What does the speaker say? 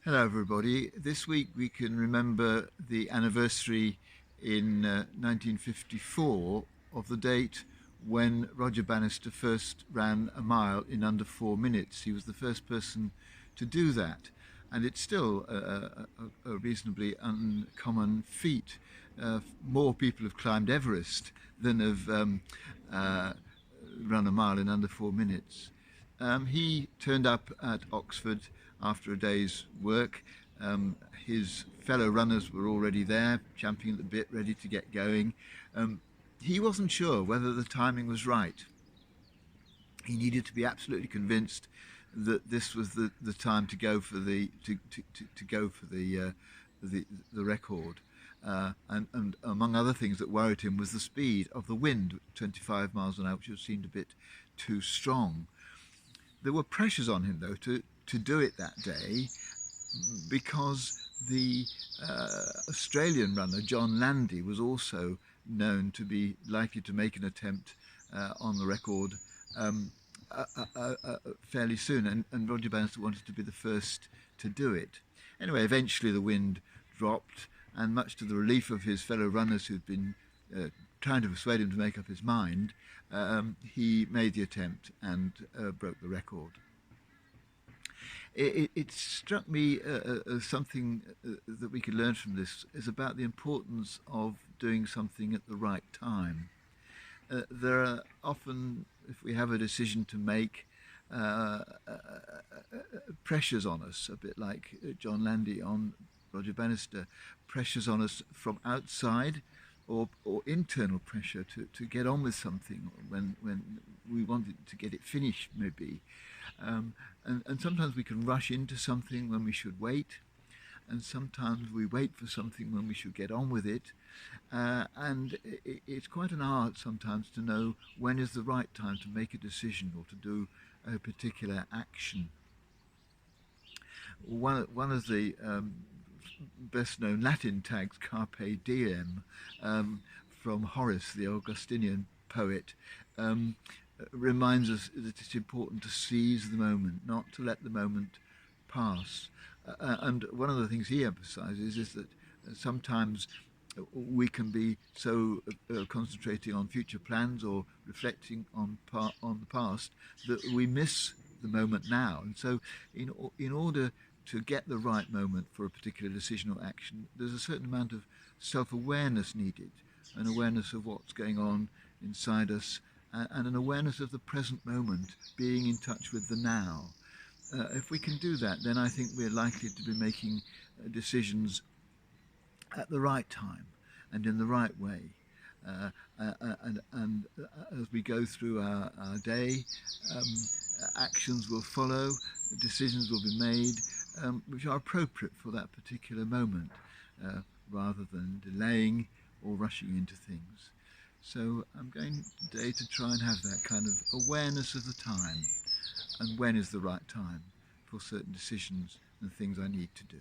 Hello everybody. This week we can remember the anniversary in 1954 of the date when Roger Bannister first ran a mile in under 4 minutes. He was the first person to do that, and it's still a reasonably uncommon feat. More people have climbed Everest than have uh, run a mile in under 4 minutes. He turned up at Oxford after a day's work. His fellow runners were already there, champing at the bit, ready to get going. Um, he wasn't sure whether the timing was right. He needed to be absolutely convinced that this was the time to go for to go for the record. And among other things that worried him was the speed of the wind, 25 miles an hour, which seemed a bit too strong. There were pressures on him, though, to do it that day because the Australian runner, John Landy, was also known to be likely to make an attempt on the record um, fairly soon, and Roger Bannister wanted to be the first to do it. Anyway, eventually the wind dropped, and much to the relief of his fellow runners who'd been trying to persuade him to make up his mind, he made the attempt and broke the record. It struck me as something that we could learn from this is about the importance of doing something at the right time. There are often, if we have a decision to make, uh, uh, pressures on us, a bit like John Landy on Roger Bannister, pressures on us from outside or internal pressure to get on with something when we wanted to get it finished, maybe. And sometimes we can rush into something when we should wait, and sometimes we wait for something when we should get on with it. And it's quite an art sometimes to know when is the right time to make a decision or to do a particular action. One of the best known Latin tags, Carpe Diem, from Horace, the Augustinian poet, um, reminds us that it's important to seize the moment, not to let the moment pass. And one of the things he emphasizes is that sometimes we can be so concentrating on future plans or reflecting on the past that we miss the moment now. And so, in order to get the right moment for a particular decision or action, there's a certain amount of self-awareness needed, an awareness of what's going on inside us, and an awareness of the present moment, being in touch with the now. If we can do that, then I think we're likely to be making decisions at the right time and in the right way. And as we go through our day, um, actions will follow, decisions will be made which are appropriate for that particular moment, uh, rather than delaying or rushing into things. So I'm going today to try and have that kind of awareness of the time and when is the right time for certain decisions and things I need to do.